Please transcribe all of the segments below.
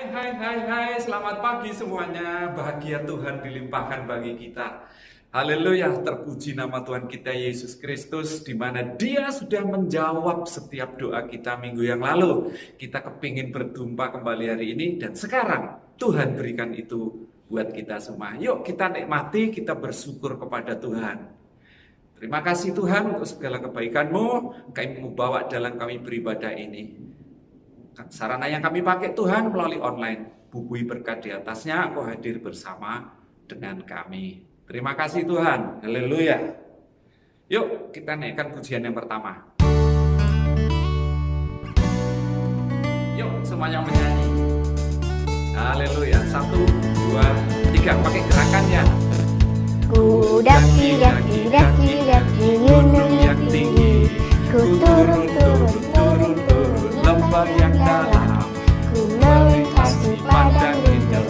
Hai, selamat pagi semuanya. Bahagia Tuhan dilimpahkan bagi kita. Haleluya, terpuji nama Tuhan kita Yesus Kristus, di mana Dia sudah menjawab setiap doa kita minggu yang lalu. Kita kepingin berjumpa kembali hari ini, dan sekarang Tuhan berikan itu buat kita semua. Yuk kita nikmati, kita bersyukur kepada Tuhan. Terima kasih Tuhan untuk segala kebaikan-Mu, kami membawa dalam kami beribadah ini. Sarana yang kami pakai Tuhan melalui online. Bubui berkat di atasnya, Engkau hadir bersama dengan kami. Terima kasih Tuhan. Haleluya. Yuk kita naikkan pujian yang pertama. Yuk semuanya menyanyi. Haleluya. 1, 2, 3. Pakai gerakan ya. Ku daki gunung yang tinggi, ku turun lembah yang dalam, ku melintasi padang rindang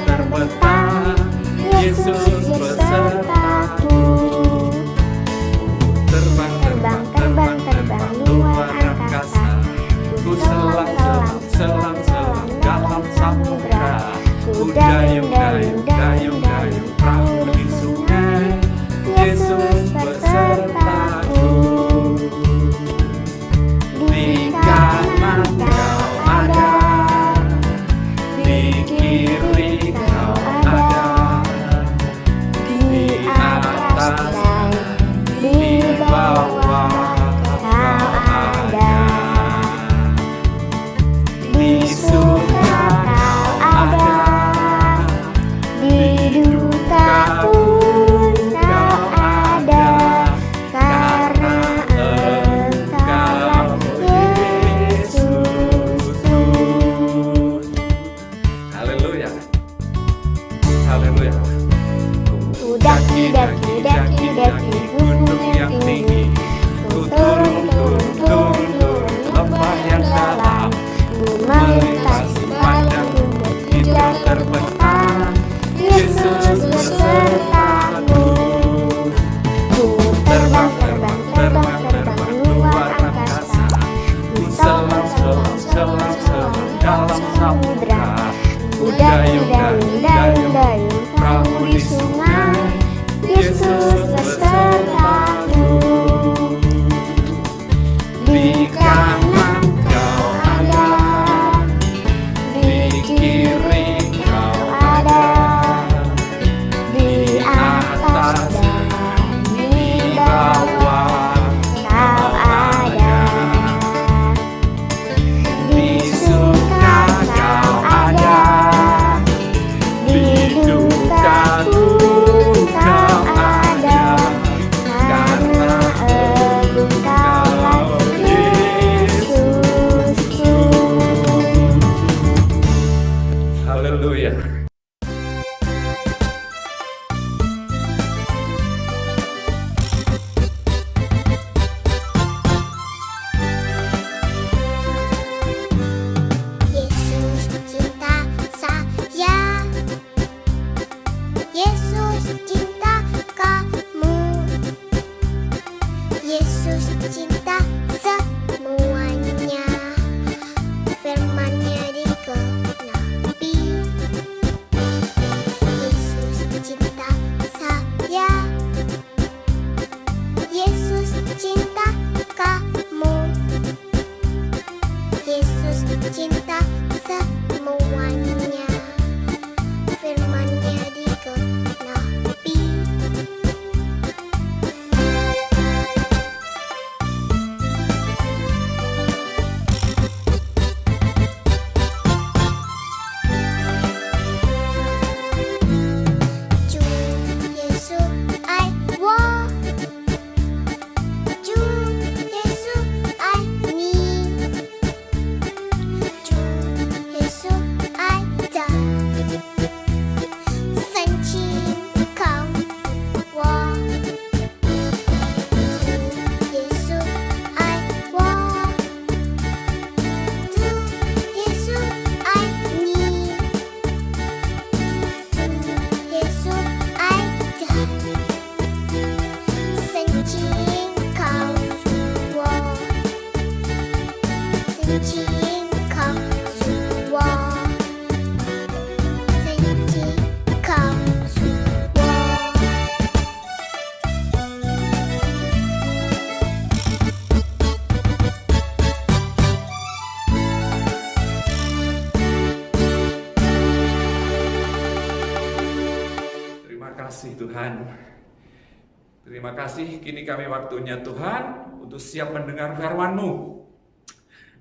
terbentang. Yesus besertaku. Terbang luar angkasa, ku selang dalam samudra, ku dayung perahu di sungai. Yesus besertaku. Di kanan kau ada, di kiri kau ada, di atas dan di bawah kau ada, di surga kau ada, di duka pun kau ada, karena Engkaulah Yesusku. Haleluya. Haleluya. Ku daki gunung yang tinggi, ku turun lembah yang dalam, ku melintasi padang rumput hijau terbentang. Yesus besertaku. Ku terbang luar angkasa, ku selang dalam samudra, ku dayung perahu di sungai. Yesus besertaku. Di kanan kau ada, di kiri kau ada, di atas dan di bawah kau ada, di surga kau ada, di duka pun kau ada, karena Engkaulah Yesusku. Haleluya. Yesus cinta saya, Yesus cinta kamu, Yesus cinta semuanya, firman-Nya digenapi. Yesus cinta saya, Yesus cinta kamu, Yesus cinta semuanya, firman-Nya digenapi. Chủ Giêsu ai wo, Chủ Giêsu ai ni, Chủ Tuhan. Terima kasih, kini kami waktunya Tuhan untuk siap mendengar firman-Mu.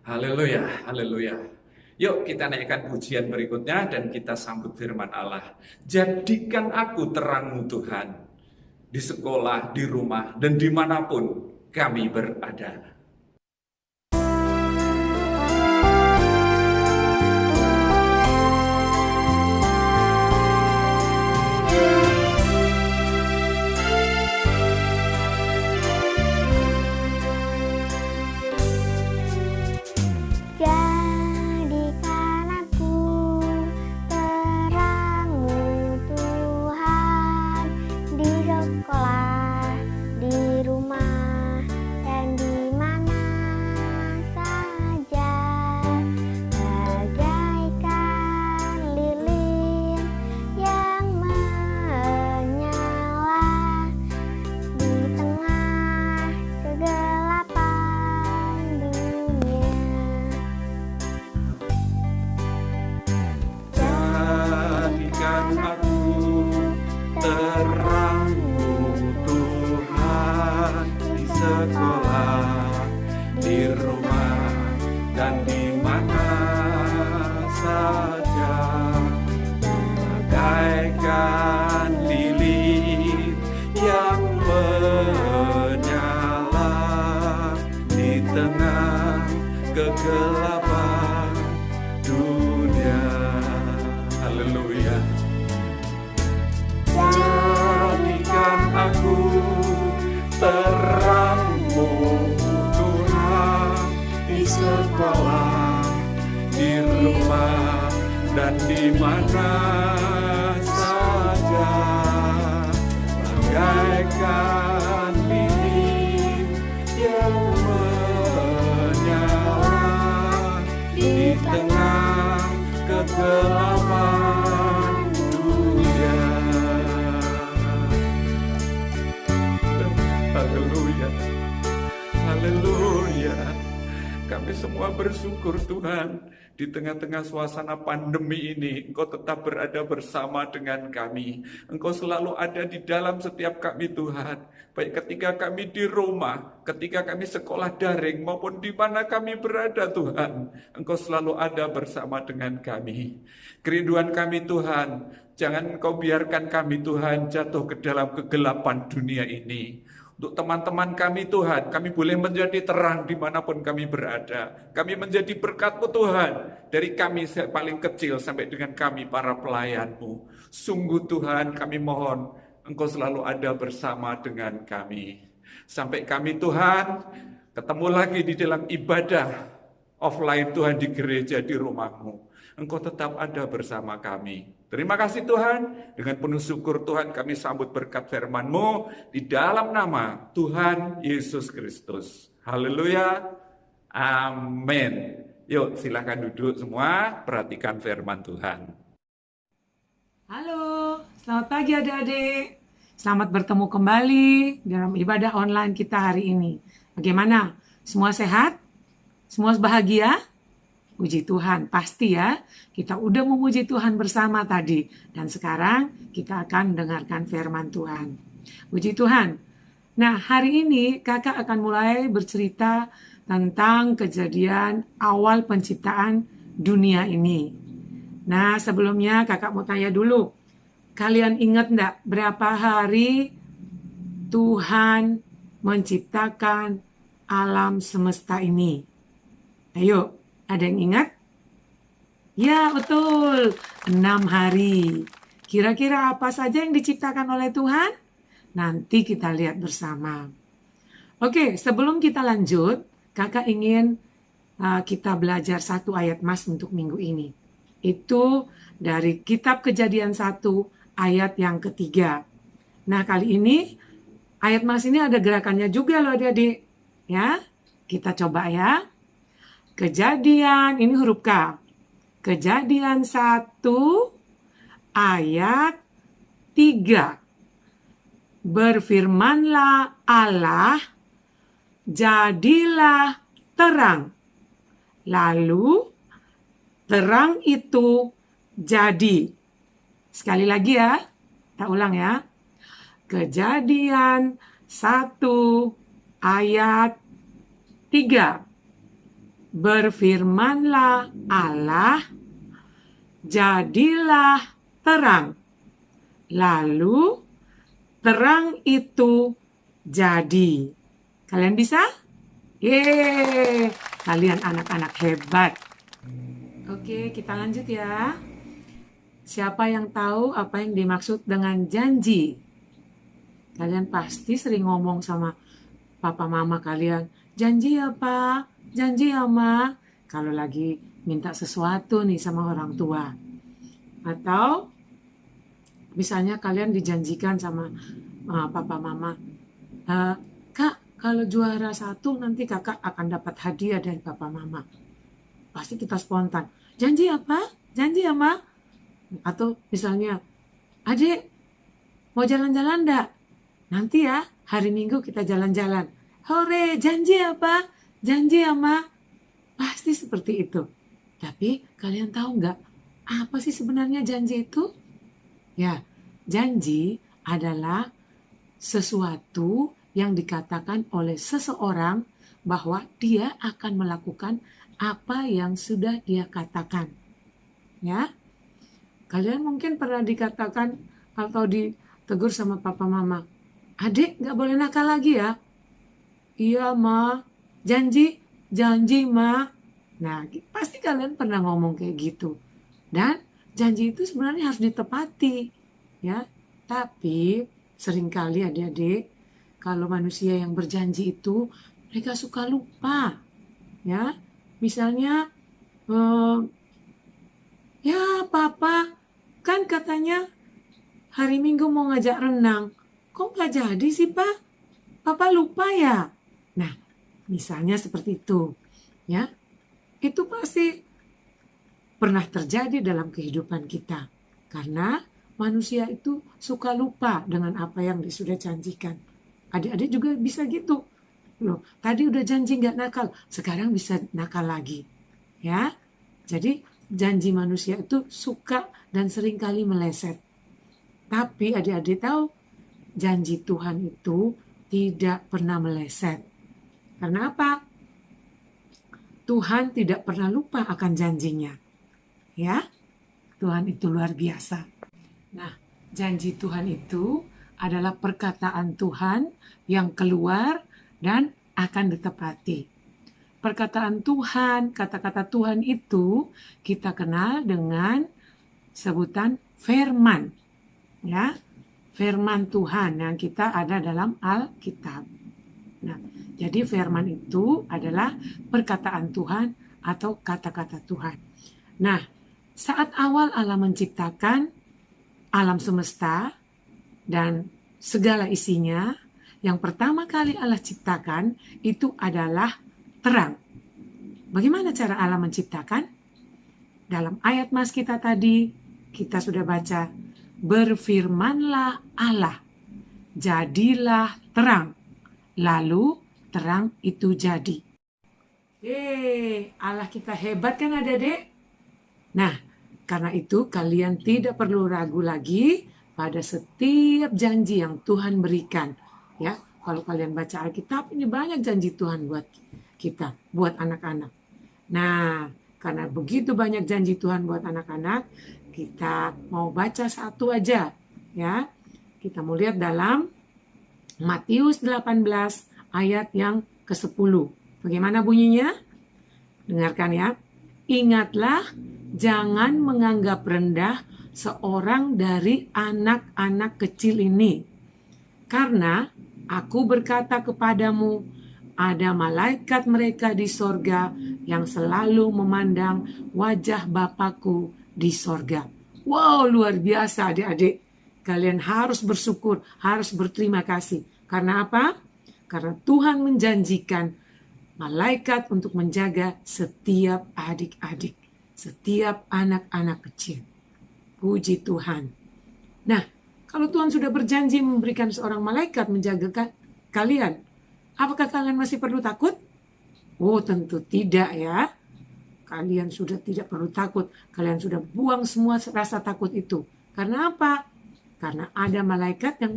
Haleluya, haleluya. Yuk kita naikkan pujian berikutnya dan kita sambut firman Allah. Jadikan aku terang-Mu Tuhan, di sekolah, di rumah, dan dimanapun kami berada. Jadikan aku terang-Mu Tuhan, di sekolah, di rumah, dan di mana saja. Bagaikan lilin yang menyala di tengah kegelapan dunia. Jadikan aku terang-Mu Tuhan, di sekolah, di rumah, dan di mana saja. Bagaikan lilin yang menyala di tengah kegelapan dunia. Haleluya. Jadikan aku terang-Mu Tuhan, di sekolah, di rumah, dan di mana saja. Bagaikan lilin yang menyala di tengah kegelapan dunia. Haleluya, haleluya. Kami semua bersyukur Tuhan, di tengah-tengah suasana pandemi ini, Engkau tetap berada bersama dengan kami. Engkau selalu ada di dalam setiap kami Tuhan. Baik ketika kami di rumah, ketika kami sekolah daring, maupun di mana kami berada Tuhan. Engkau selalu ada bersama dengan kami. Kerinduan kami Tuhan, jangan Engkau biarkan kami Tuhan jatuh ke dalam kegelapan dunia ini. Untuk teman-teman kami Tuhan, kami boleh menjadi terang dimanapun kami berada. Kami menjadi berkat-Mu Tuhan, dari kami paling kecil sampai dengan kami para pelayan-Mu. Sungguh Tuhan kami mohon, Engkau selalu ada bersama dengan kami. Sampai kami Tuhan, ketemu lagi di dalam ibadah offline Tuhan di gereja, di rumah-Mu. Engkau tetap ada bersama kami. Terima kasih Tuhan, dengan penuh syukur Tuhan kami sambut berkat firman-Mu di dalam nama Tuhan Yesus Kristus. Haleluya, amin. Yuk silakan duduk semua, perhatikan firman Tuhan. Halo, selamat pagi adik-adik. Selamat bertemu kembali dalam ibadah online kita hari ini. Bagaimana? Semua sehat? Semua bahagia? Puji Tuhan, pasti ya. Kita udah memuji Tuhan bersama tadi. Dan sekarang kita akan mendengarkan firman Tuhan. Puji Tuhan. Nah, hari ini kakak akan mulai bercerita tentang kejadian awal penciptaan dunia ini. Nah, sebelumnya kakak mau tanya dulu. Kalian ingat enggak berapa hari Tuhan menciptakan alam semesta ini? Ayo. Ada yang ingat? Ya, betul. 6 hari. Kira-kira apa saja yang diciptakan oleh Tuhan? Nanti kita lihat bersama. Oke, sebelum kita lanjut, kakak ingin kita belajar satu ayat mas untuk minggu ini. Itu dari kitab Kejadian 1 ayat yang ketiga. Nah, kali ini ayat mas ini ada gerakannya juga loh adik-adik. Ya, kita coba ya. Kejadian, ini huruf K. Kejadian 1 ayat 3. Berfirmanlah Allah, jadilah terang. Lalu terang itu jadi. Sekali lagi ya, kita ulang ya. Kejadian 1 ayat 3. Berfirmanlah Allah, jadilah terang. Lalu terang itu jadi. Kalian bisa? Yeay, kalian anak-anak hebat. Oke, kita lanjut ya. Siapa yang tahu apa yang dimaksud dengan janji? Kalian pasti sering ngomong sama papa mama kalian, janji ya pak, janji ya ma. Kalau lagi minta sesuatu nih sama orang tua. Atau misalnya kalian dijanjikan sama papa mama, kak kalau juara 1 nanti kakak akan dapat hadiah dari papa mama. Pasti kita spontan, janji ya pak, janji ya ma. Atau misalnya, adik mau jalan-jalan enggak? Nanti ya hari Minggu kita jalan-jalan. Hore, janji ya pak, janji ya ma. Pasti seperti itu. Tapi kalian tahu nggak apa sih sebenarnya janji itu? Ya, janji adalah sesuatu yang dikatakan oleh seseorang bahwa dia akan melakukan apa yang sudah dia katakan. Ya, kalian mungkin pernah dikatakan atau ditegur sama papa mama, adik nggak boleh nakal lagi ya. Iya ma, janji, janji ma. Nah, pasti kalian pernah ngomong kayak gitu. Dan janji itu sebenarnya harus ditepati, ya. Tapi seringkali adik-adik, kalau manusia yang berjanji itu mereka suka lupa, ya. Misalnya, ya papa kan katanya hari Minggu mau ngajak renang, kok nggak jadi sih pak? Papa lupa ya. Nah, misalnya seperti itu, ya. Itu pasti pernah terjadi dalam kehidupan kita. Karena manusia itu suka lupa dengan apa yang sudah janjikan. Adik-adik juga bisa gitu. Loh, tadi udah janji nggak nakal, sekarang bisa nakal lagi. Ya, jadi janji manusia itu suka dan seringkali meleset. Tapi adik-adik tahu, janji Tuhan itu tidak pernah meleset. Karena apa? Tuhan tidak pernah lupa akan janjinya. Ya, Tuhan itu luar biasa. Nah, janji Tuhan itu adalah perkataan Tuhan yang keluar dan akan ditepati. Perkataan Tuhan, kata-kata Tuhan itu kita kenal dengan sebutan firman. Ya, firman Tuhan yang kita ada dalam Alkitab. Nah, jadi firman itu adalah perkataan Tuhan atau kata-kata Tuhan. Nah, saat awal Allah menciptakan alam semesta dan segala isinya, yang pertama kali Allah ciptakan itu adalah terang. Bagaimana cara Allah menciptakan? Dalam ayat mas kita tadi, kita sudah baca, berfirmanlah Allah, jadilah terang. Lalu terang itu jadi. Allah kita hebat kan adik-adik? Nah, karena itu kalian tidak perlu ragu lagi pada setiap janji yang Tuhan berikan. Ya, kalau kalian baca Alkitab, ini banyak janji Tuhan buat kita, buat anak-anak. Nah, karena begitu banyak janji Tuhan buat anak-anak, kita mau baca satu aja. Ya, kita mau lihat dalam Matius 18 ayat yang ke-10. Bagaimana bunyinya? Dengarkan ya. Ingatlah, jangan menganggap rendah seorang dari anak-anak kecil ini. Karena aku berkata kepadamu, ada malaikat mereka di sorga yang selalu memandang wajah Bapakku di sorga. Wow, luar biasa adik-adik. Kalian harus bersyukur, harus berterima kasih. Karena apa? Karena Tuhan menjanjikan malaikat untuk menjaga setiap adik-adik, setiap anak-anak kecil. Puji Tuhan. Nah, kalau Tuhan sudah berjanji memberikan seorang malaikat menjaga kalian, apakah kalian masih perlu takut? Oh, tentu tidak ya. Kalian sudah tidak perlu takut. Kalian sudah buang semua rasa takut itu. Karena apa? Karena ada malaikat yang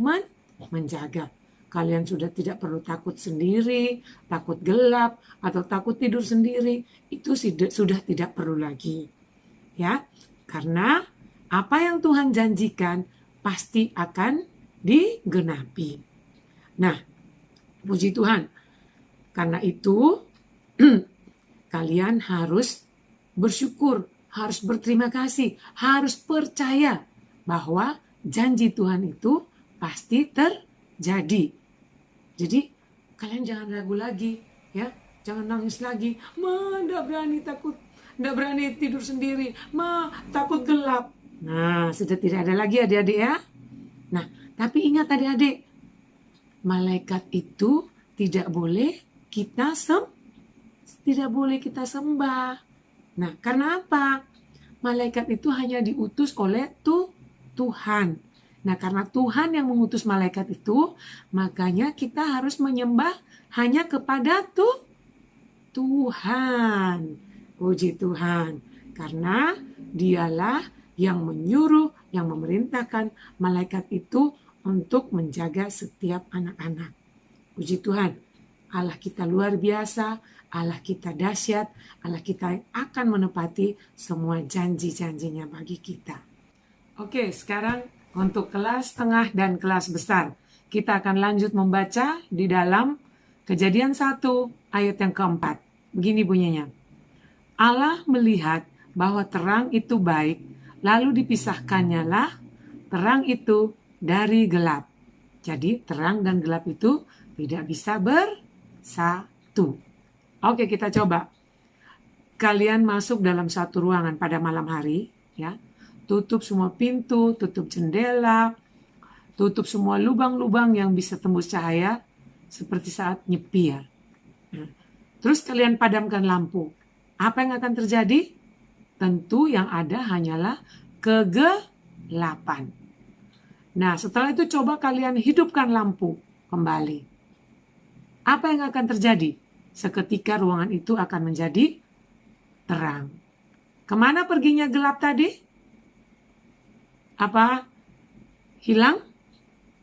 menjaga. Kalian sudah tidak perlu takut sendiri, takut gelap, atau takut tidur sendiri. Itu sudah tidak perlu lagi. Ya, karena apa yang Tuhan janjikan pasti akan digenapi. Nah, puji Tuhan. Karena itu, kalian harus bersyukur, harus berterima kasih, harus percaya bahwa janji Tuhan itu pasti terjadi. Jadi kalian jangan ragu lagi, ya, jangan nangis lagi. Nggak berani takut, nggak berani tidur sendiri, takut gelap. Nah, sudah tidak ada lagi adik-adik ya. Nah, tapi ingat adik-adik, malaikat itu tidak boleh kita sembah. Nah, karena apa? Malaikat itu hanya diutus oleh Tuhan. Nah, karena Tuhan yang mengutus malaikat itu, makanya kita harus menyembah hanya kepada Tuhan. Puji Tuhan. Karena dialah yang menyuruh, yang memerintahkan malaikat itu untuk menjaga setiap anak-anak. Puji Tuhan. Allah kita luar biasa, Allah kita dahsyat, Allah kita yang akan menepati semua janji-janjinya bagi kita. Oke, sekarang untuk kelas tengah dan kelas besar, kita akan lanjut membaca di dalam Kejadian 1 ayat yang keempat. Begini bunyinya. Allah melihat bahwa terang itu baik, lalu dipisahkannya lah terang itu dari gelap. Jadi terang dan gelap itu tidak bisa bersatu. Oke, kita coba. Kalian masuk dalam satu ruangan pada malam hari, ya. Tutup semua pintu, tutup jendela, tutup semua lubang-lubang yang bisa tembus cahaya seperti saat nyepi ya. Nah, terus kalian padamkan lampu. Apa yang akan terjadi? Tentu yang ada hanyalah kegelapan. Nah, setelah itu coba kalian hidupkan lampu kembali. Apa yang akan terjadi? Seketika ruangan itu akan menjadi terang. Kemana perginya gelap tadi? Apa? Hilang?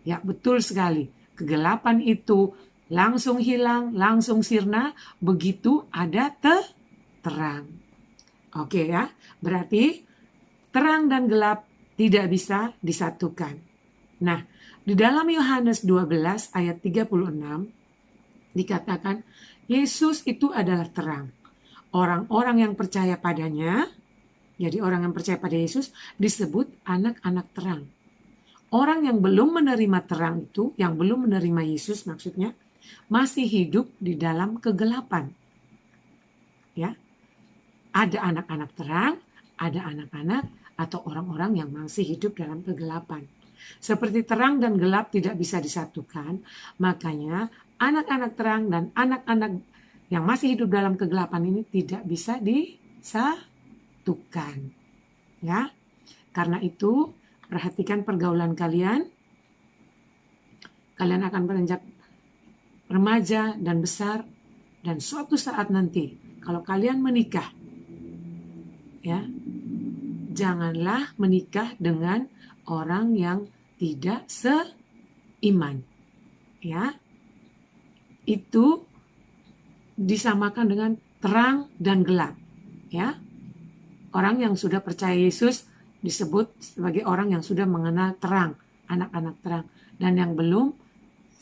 Ya, betul sekali. Kegelapan itu langsung hilang, langsung sirna, begitu ada terang. Oke ya, berarti terang dan gelap tidak bisa disatukan. Nah, di dalam Yohanes 12 ayat 36 dikatakan, Yesus itu adalah terang. Orang-orang yang percaya padanya, jadi orang yang percaya pada Yesus disebut anak-anak terang. Orang yang belum menerima terang itu, yang belum menerima Yesus maksudnya, masih hidup di dalam kegelapan. Ya, ada anak-anak terang, ada anak-anak atau orang-orang yang masih hidup dalam kegelapan. Seperti terang dan gelap tidak bisa disatukan, makanya anak-anak terang dan anak-anak yang masih hidup dalam kegelapan ini tidak bisa disatukan. Ya, karena itu perhatikan pergaulan kalian. Kalian akan beranjak remaja dan besar, dan suatu saat nanti kalau kalian menikah, ya, janganlah menikah dengan orang yang tidak seiman. Ya, itu disamakan dengan terang dan gelap. Ya, orang yang sudah percaya Yesus disebut sebagai orang yang sudah mengenal terang, anak-anak terang. Dan yang belum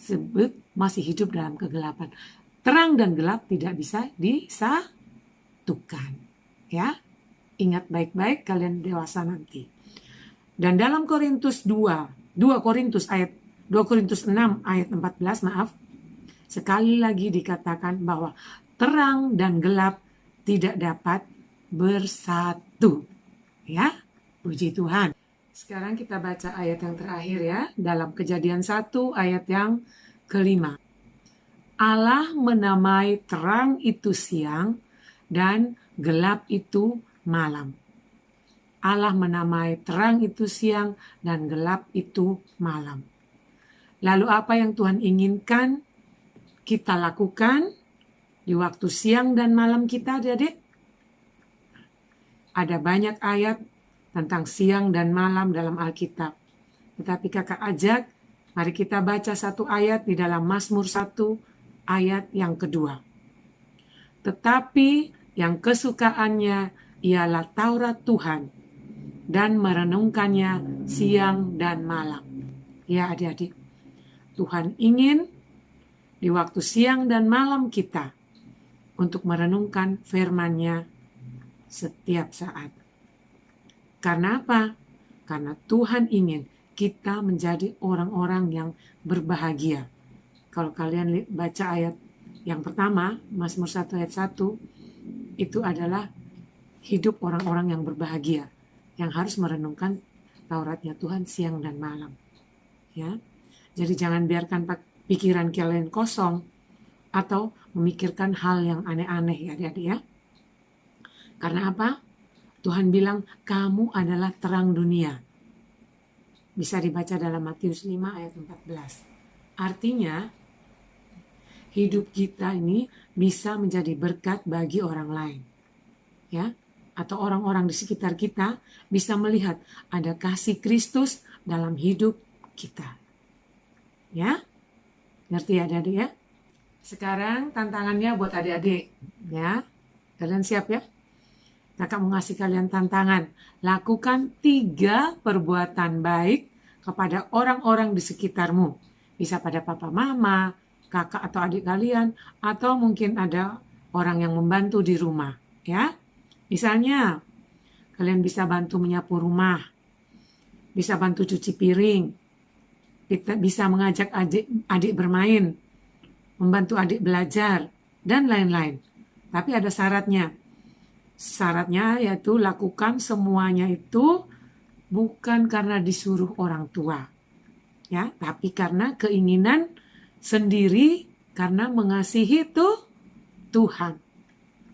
sebut masih hidup dalam kegelapan. Terang dan gelap tidak bisa disatukan. Ya, ingat baik-baik kalian dewasa nanti. Dan dalam Korintus 2 Korintus 6 ayat 14, sekali lagi dikatakan bahwa terang dan gelap tidak dapat bersatu. Ya, puji Tuhan. Sekarang kita baca ayat yang terakhir ya, dalam Kejadian 1 ayat yang kelima. Allah menamai terang itu siang dan gelap itu malam. Allah menamai terang itu siang dan gelap itu malam. Lalu apa yang Tuhan inginkan kita lakukan di waktu siang dan malam kita, adik-adik? Ada banyak ayat tentang siang dan malam dalam Alkitab. Tetapi kakak ajak Mari kita baca satu ayat di dalam Mazmur 1 ayat yang kedua. Tetapi yang kesukaannya ialah Taurat Tuhan dan merenungkannya siang dan malam. Ya adik-adik, Tuhan ingin di waktu siang dan malam kita untuk merenungkan firman-Nya setiap saat. Karena apa? Karena Tuhan ingin kita menjadi orang-orang yang berbahagia. Kalau kalian baca ayat yang pertama, Mazmur 1 ayat 1, itu adalah hidup orang-orang yang berbahagia, yang harus merenungkan Tauratnya Tuhan siang dan malam. Ya, jadi jangan biarkan pikiran kalian kosong atau memikirkan hal yang aneh-aneh ya adik-adik ya. Karena apa? Tuhan bilang kamu adalah terang dunia. Bisa dibaca dalam Matius 5 ayat 14. Artinya hidup kita ini bisa menjadi berkat bagi orang lain. Ya, atau orang-orang di sekitar kita bisa melihat ada kasih Kristus dalam hidup kita. Ya, ngerti ya adik-adik ya? Sekarang tantangannya buat adik-adik. Ya, kalian siap ya? Kakak mau ngasih kalian tantangan. Lakukan 3 perbuatan baik kepada orang-orang di sekitarmu. Bisa pada papa mama, kakak atau adik kalian, atau mungkin ada orang yang membantu di rumah. Ya, misalnya kalian bisa bantu menyapu rumah, bisa bantu cuci piring, bisa mengajak adik bermain, membantu adik belajar, dan lain-lain. Tapi ada syaratnya. Syaratnya yaitu lakukan semuanya itu bukan karena disuruh orang tua. Ya, tapi karena keinginan sendiri, karena mengasihi Tuhan.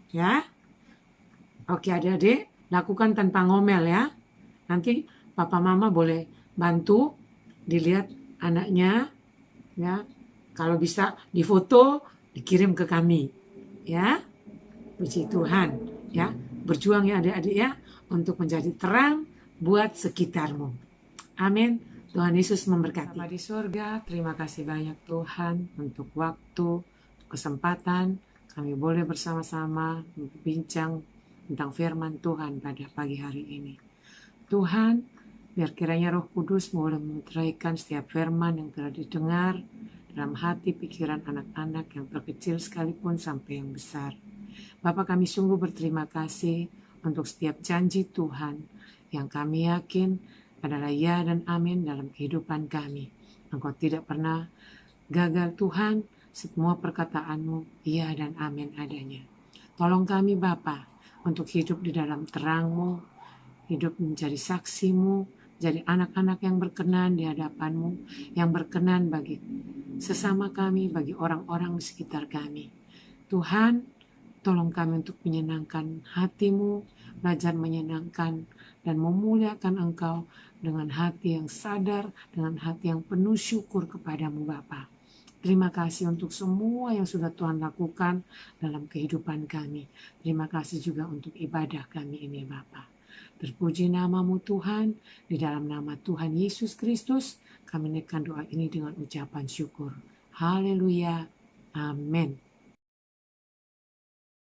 Ya. Oke adik-adik, lakukan tanpa ngomel ya. Nanti papa mama boleh bantu dilihat anaknya ya. Kalau bisa difoto, dikirim ke kami. Ya. Puji Tuhan. Ya, berjuang ya adik-adik ya untuk menjadi terang buat sekitarmu. Amin. Tuhan Yesus memberkati. Bapa di surga, terima kasih banyak Tuhan untuk waktu, kesempatan kami boleh bersama-sama berbincang tentang firman Tuhan pada pagi hari ini. Tuhan, biar kiranya Roh Kudus boleh menetraikan setiap firman yang telah didengar dalam hati pikiran anak-anak yang terkecil sekalipun sampai yang besar. Bapak, kami sungguh berterima kasih untuk setiap janji Tuhan yang kami yakin adalah ya dan amin dalam kehidupan kami. Engkau tidak pernah gagal Tuhan, semua perkataanmu ya dan amin adanya. Tolong kami Bapa untuk hidup di dalam terang-Mu, hidup menjadi saksi-Mu, jadi anak-anak yang berkenan di hadapan-Mu, yang berkenan bagi sesama kami, bagi orang-orang di sekitar kami. Tuhan, tolong kami untuk menyenangkan hati-Mu, belajar menyenangkan dan memuliakan Engkau dengan hati yang sadar, dengan hati yang penuh syukur kepadamu Bapa. Terima kasih untuk semua yang sudah Tuhan lakukan dalam kehidupan kami. Terima kasih juga untuk ibadah kami ini Bapa. Terpuji nama-Mu Tuhan, di dalam nama Tuhan Yesus Kristus, kami naikkan doa ini dengan ucapan syukur. Haleluya. Amin.